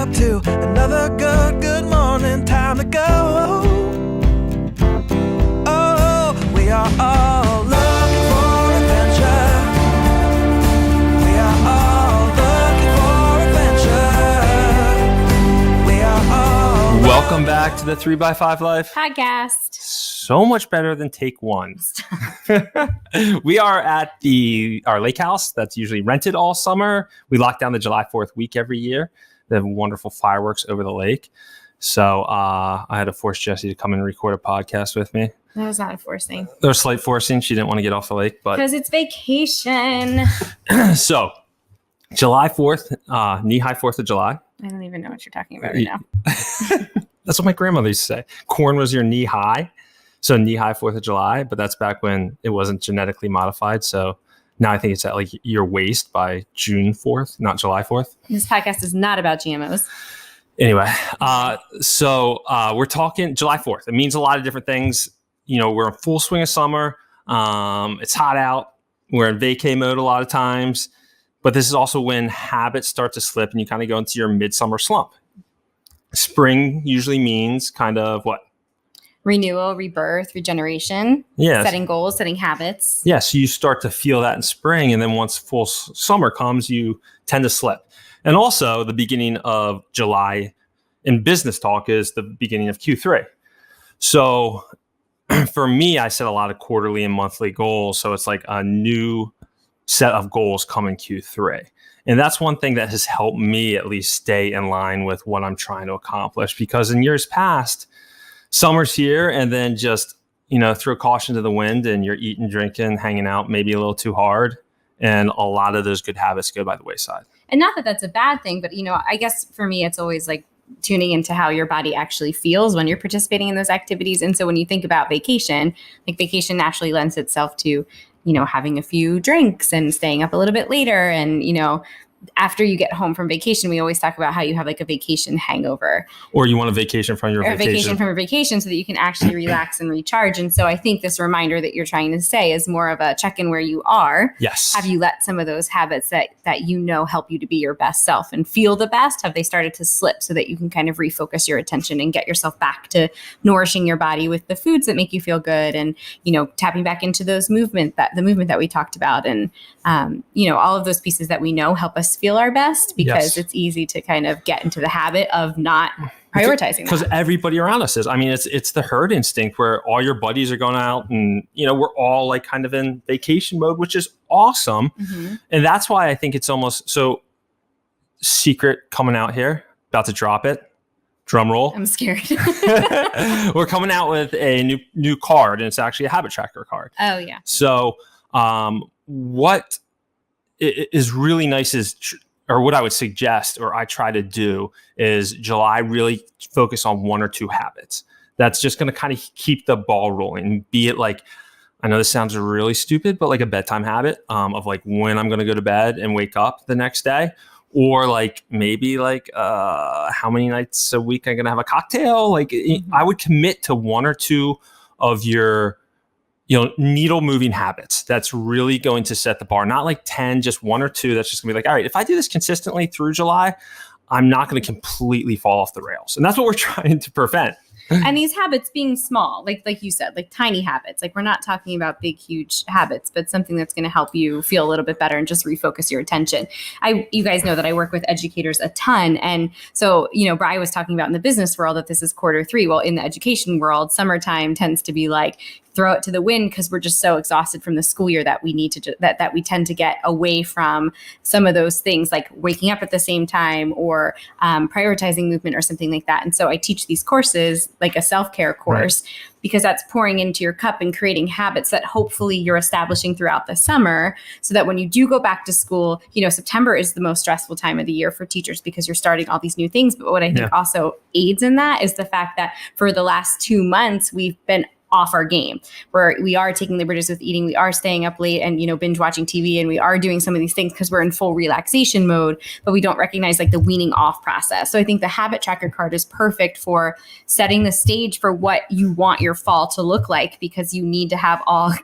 up to another good morning. Time to go. Oh, we are all looking for adventure. We are all looking for adventure. We are all. Welcome back to the 3x5 Life podcast. So much better than take one. We are at our lake house that's usually rented all summer. We lock down the July 4th week every year. They have wonderful fireworks over the lake. So I had to force Jessie to come and record a podcast with me. That was not a forcing. There was slight forcing. She didn't want to get off the lake, but because it's vacation. So July 4th, knee-high 4th of July. I don't even know what you're talking about right now. That's what my grandmother used to say. Corn was your knee high. So knee-high 4th of July, but that's back when it wasn't genetically modified. So now I think it's at like your waist by June 4th, not July 4th. This podcast is not about GMOs. Anyway, so we're talking July 4th. It means a lot of different things. You know, we're in full swing of summer. It's hot out. We're in vacay mode a lot of times. But this is also when habits start to slip and you kind of go into your midsummer slump. Spring usually means kind of what? Renewal, rebirth, regeneration, setting goals, setting habits. Yeah, so you start to feel that in spring, and then once full summer comes, you tend to slip. And also, the beginning of July in business talk is the beginning of Q3. So for me, I set a lot of quarterly and monthly goals, so it's like a new set of goals coming Q3. And that's one thing that has helped me at least stay in line with what I'm trying to accomplish, because in years past, summer's here, and then just, throw caution to the wind and you're eating, drinking, hanging out, maybe a little too hard. And a lot of those good habits go by the wayside. And not that that's a bad thing, but, I guess for me, it's always like tuning into how your body actually feels when you're participating in those activities. And so when you think about vacation, like vacation naturally lends itself to, having a few drinks and staying up a little bit later. And, after you get home from vacation, we always talk about how you have like a vacation hangover. Or you want a vacation from your vacation. vacation. Or a vacation from your vacation so that you can actually relax and recharge. And so I think this reminder that you're trying to say is more of a check-in where you are. Yes. Have you let some of those habits that help you to be your best self and feel the best? Have they started to slip so that you can kind of refocus your attention and get yourself back to nourishing your body with the foods that make you feel good and, tapping back into those the movement that we talked about. And, all of those pieces that we know help us feel our best, because it's easy to kind of get into the habit of not prioritizing because everybody around us is. I mean, it's the herd instinct where all your buddies are going out and, we're all like kind of in vacation mode, which is awesome. Mm-hmm. And that's why I think it's almost so secret coming out here, about to drop it. Drum roll. I'm scared. We're coming out with a new card, and it's actually a habit tracker card. Oh, yeah. So what is really nice is, or what I would suggest, or I try to do, is July really focus on one or two habits. That's just going to kind of keep the ball rolling. Be it like, I know this sounds really stupid, but like a bedtime habit of like when I'm going to go to bed and wake up the next day. Or like maybe like how many nights a week I'm going to have a cocktail. Like I would commit to one or two of your needle moving habits. That's really going to set the bar. Not like 10, just one or two. That's just gonna be like, all right, if I do this consistently through July, I'm not going to completely fall off the rails. And that's what we're trying to prevent. And these habits being small, like you said, like tiny habits, like we're not talking about big, huge habits, but something that's going to help you feel a little bit better and just refocus your attention. You guys know that I work with educators a ton. And so, Bryan was talking about in the business world that this is Q3. Well, in the education world, summertime tends to be like, throw it to the wind, because we're just so exhausted from the school year that we need to that we tend to get away from some of those things, like waking up at the same time or prioritizing movement or something like that. And so I teach these courses, like a self-care course, because that's pouring into your cup and creating habits that hopefully you're establishing throughout the summer, so that when you do go back to school, September is the most stressful time of the year for teachers because you're starting all these new things. But what I think also aids in that is the fact that for the last 2 months, we've been off our game, where we are taking liberties with eating, we are staying up late and, binge watching TV, and we are doing some of these things because we're in full relaxation mode, but we don't recognize like the weaning off process. So I think the habit tracker card is perfect for setting the stage for what you want your fall to look like, because you need to have all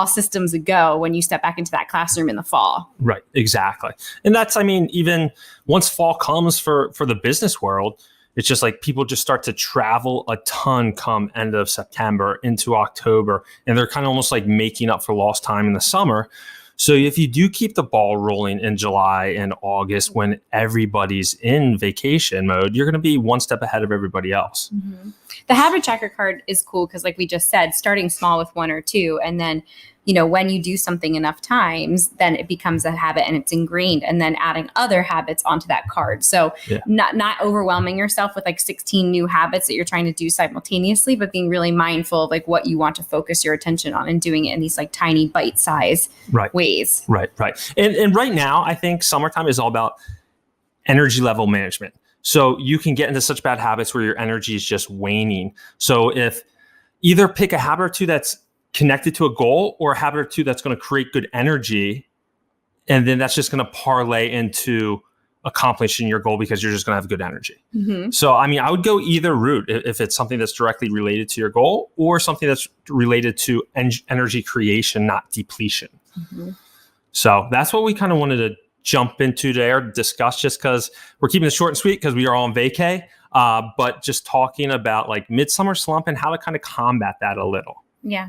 systems a go when you step back into that classroom in the fall. Right, exactly. And that's, even once fall comes for the business world, it's just like people just start to travel a ton come end of September into October, and they're kind of almost like making up for lost time in the summer. So if you do keep the ball rolling in July and August when everybody's in vacation mode, you're going to be one step ahead of everybody else. Mm-hmm. The habit tracker card is cool because, like we just said, starting small with 1 or 2, and then when you do something enough times, then it becomes a habit and it's ingrained, and then adding other habits onto that card. So not overwhelming yourself with like 16 new habits that you're trying to do simultaneously, but being really mindful of like what you want to focus your attention on and doing it in these like tiny bite-sized ways. Right. And right now, I think summertime is all about energy level management. So you can get into such bad habits where your energy is just waning. So if either pick a habit or two that's connected to a goal, or a habit or two that's going to create good energy, and then that's just going to parlay into accomplishing your goal because you're just going to have good energy. Mm-hmm. So, I would go either route if it's something that's directly related to your goal, or something that's related to energy creation, not depletion. Mm-hmm. So that's what we kind of wanted to jump into today or discuss, just because we're keeping it short and sweet because we are all on vacay, but just talking about like midsummer slump and how to kind of combat that a little. Yeah.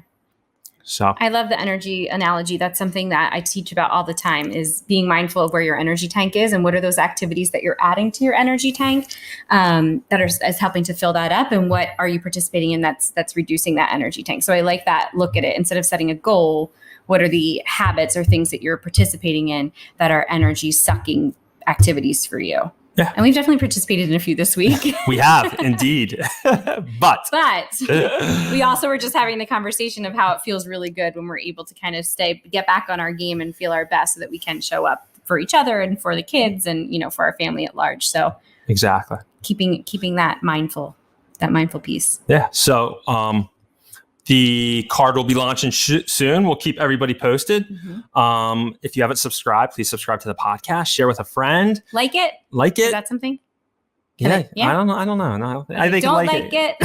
So I love the energy analogy. That's something that I teach about all the time, is being mindful of where your energy tank is and what are those activities that you're adding to your energy tank that is helping to fill that up, and what are you participating in that's reducing that energy tank. So I like that look at it. Instead of setting a goal, what are the habits or things that you're participating in that are energy sucking activities for you? Yeah. And we've definitely participated in a few this week. We have indeed. But we also were just having the conversation of how it feels really good when we're able to kind of get back on our game and feel our best, so that we can show up for each other and for the kids and, for our family at large. So exactly. Keeping that mindful piece. Yeah. So, the card will be launching soon. We'll keep everybody posted. Mm-hmm. If you haven't subscribed, please subscribe to the podcast. Share with a friend. Like it. Is that something? Yeah. I don't know. No, I think don't like it.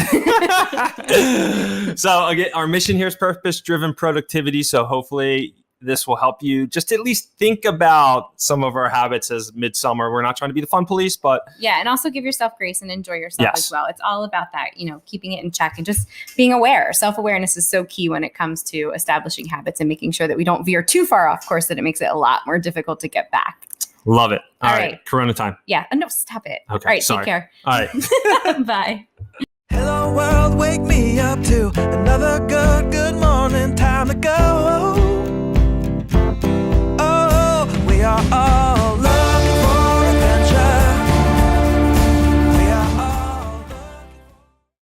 So again, our mission here is purpose-driven productivity. So hopefully this will help you just at least think about some of our habits as midsummer. We're not trying to be the fun police, but and also give yourself grace and enjoy yourself as well. It's all about that, keeping it in check and just being aware. Self-awareness is so key when it comes to establishing habits and making sure that we don't veer too far off course, that it makes it a lot more difficult to get back. Love it. All right. Corona time. Yeah. No, stop it. Okay. All right. Sorry. Take care. All right. Bye. Hello world, wake me up to another good morning, time to go. Oh, we are all